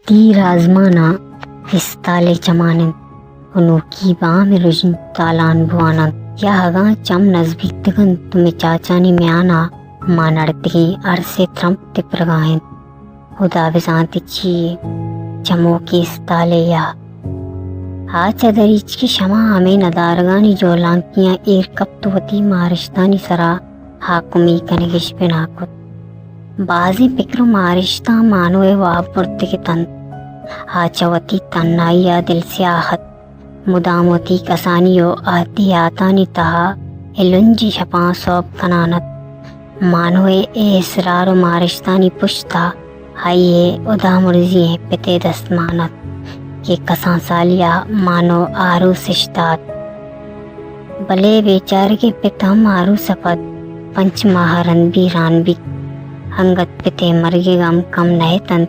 تیر آزمانا استالے چمانن انوکی بام رجن تالان بوانن یا ہگاں چم نزبیک دگن تمہیں چاچانی میانا مانڑتگی عرصے ترمپ تپرگائن خدا بزانتی چی چمو کی استالے یا آچا دریچ کی شما ہمیں ندارگانی جولانکیاں ایر کپتوتی مارشتانی سرا حاکمی کنگش بناکت بازی پکر مارشتہ مانوے واب پرتگی تن آچا وتی تنائیا دل سیاحت مداموتی کسانیو آتی آتانی تہا النجی شپاں صوب کنانت مانوے اے اسرار و مارشتانی پشتا آئیے ادا مرزی پتے دستمانت کہ کساں سالیا مانو آرو سشتات بلے بیچار کے پتہ مارو سپت پنچ ماہرن بھی ران بھی ہنگت پتے مرگے غم کم نئے تن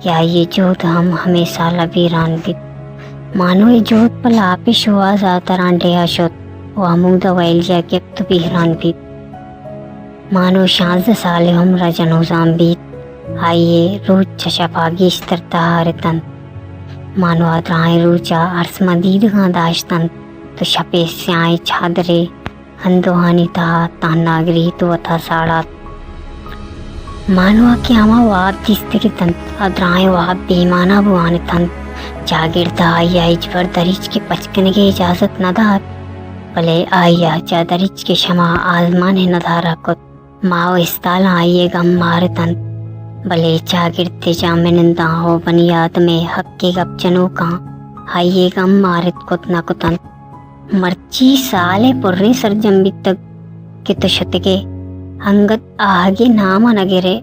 یا یہ جوت ہم ہمیشہ لبی ران بھی مانو یہ جوت پل آپش ہوا زاتران ڈیا شد و عمود ویلیا گفت بھی ران بھی مانو 16 سال ہم رجنوزام بیت آئیے روچ چشا پاگیش تر تہارتن مانو ادرائیں روچا عرص مدید گاں داشتن تو شپے سیائیں چھادرے ہندوہانی تہا تاناگری تو وطا ساڑات مانو کی ہما واب دیستگی تن ادرائیں واب بیمانا بوانے تن جاگرتا آئیا اجبر دریچ کے پچکنگے اجازت نہ دات بلے آئیا جا دریچ کے شما آزمان ندارا کت ماو استالا آئیے غم مارتن بلے چاگرتے جامنندہ ہو بنیاد میں حق کے گپ جنوں کا آئیے غم مارت کت نہ کتن مرچی سالے پرے سرجم تک کہ تو شتگے ہنگت آگے ناما نگرے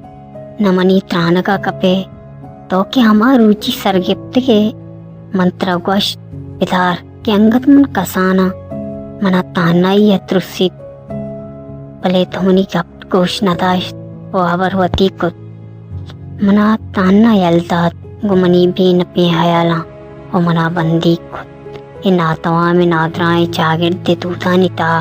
نمنی ترانگا کپے تو کہ ہما روچی سرگپت کے منترا گوشت بدار کہ انگت من کسانا منا تانائی اترسید بلے تھونی گپت گوش نداشت و آور وطی کت منا تانا یلداد گمنی بھی نپی حیالا و منا بندی کت ان آتوام نادرائیں چاگرد دوتانی تا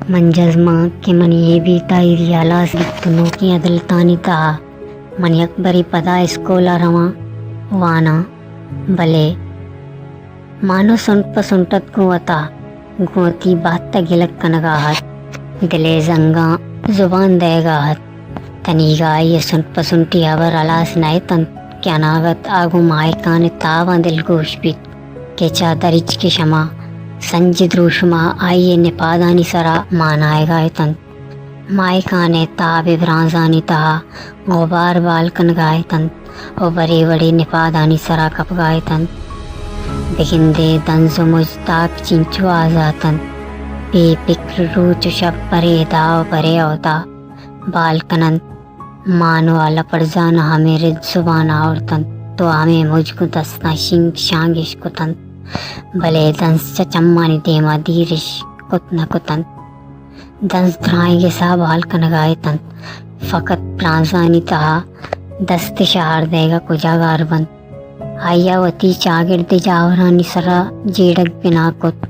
من جزمہ کہ من یہ بھی تائی ریالا سلطنوں کی عدلتانی تا من اکبری پدا اسکولا رواں وانا بلے مانو سنٹ پسنٹت گوتا گوتی بات تا گلک کنگاہت دلے زنگاں زبان دے گاہت تنیگا یہ سنٹ پسنٹی آور علاس نائے تن کیا ناغت آگو مائکان تاوان دل گوش بیت کہ چا درچ کی شما سنجد روشما آئیے نپادانی سرا مانائے گائے تن مائکانے تاب برانزانی تہا غبار بالکن گائے تن او بڑے بڑے نپادانی سرا کپ گائے تن بگندے دنز مجتاک چنچو آزاتن بے پکر روچ شب پرے داو پرے اوتا بالکنن مانو آلا پرزان ہمیں رد زبان آورتن تو ہمیں مجھ کو دسنا شنگ شانگش کتن بلے دنس چچمانی دیما دیرش کتنا کتن دنس درائیں گے سا بالکن گائے تن فقط پرانزانی تہا دست شہر دے گا کجا گار بند آئیا وتی چاگرد جاورانی سرا جیڑک بنا کت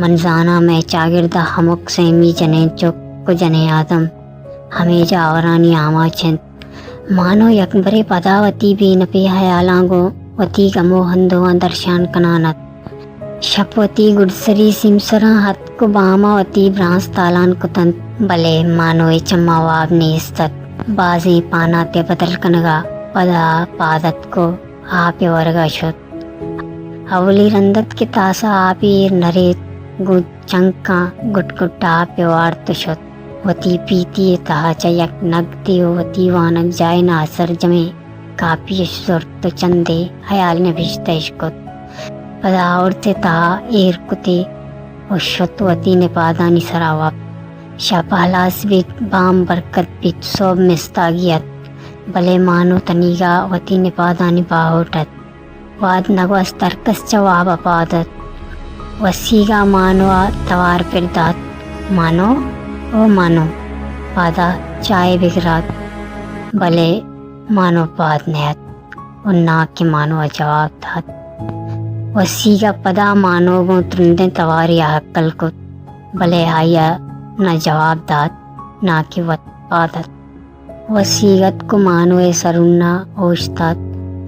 منزانا میں چاگردہ ہمک سیمی جنیں چک کو جنے آدم ہمیں جاورانی آما چند مانو یکبرے پداوتی بھی نپی حیالانگو وتی گمو ہندوان درشان کنانت شپوتی گڑسری سمسرا ہت کو باما وتی برانس تالان کتن بلے مانوے چما واب نیستت بازی پانا تے بدل کنگا پدا پادت کو آپ ورگا شد اولی رندت کی تاسا آپی نریت گود چنکا گٹ گٹ آپ وارت شد وتی پیتی تہا چیک نگتی وتی وانک جائے نا سرجمے کاپیش زورت چندے حیال نے بھشتش کت پدا عورت تہا ایر کتے وشت وتی نپادانی سراواب شاپالاس بیت بام برکت بیت صوب مستاگیت بلے مانو تنیگا وتی نپادانی باہوٹت واد نگوس ترکس جواب اپادت وسیگا مانو توار پردات مانو او مانو پادا چائے بگرات بلے مانو پاد نیت اننا کی مانو جواب دات وسیگا پدا مانو گو ترندیں تواری حقل کت بلے آیا نہ جواب دات نہ کی وط پادت وسیگت کو مانوے سرنا اوشتات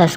10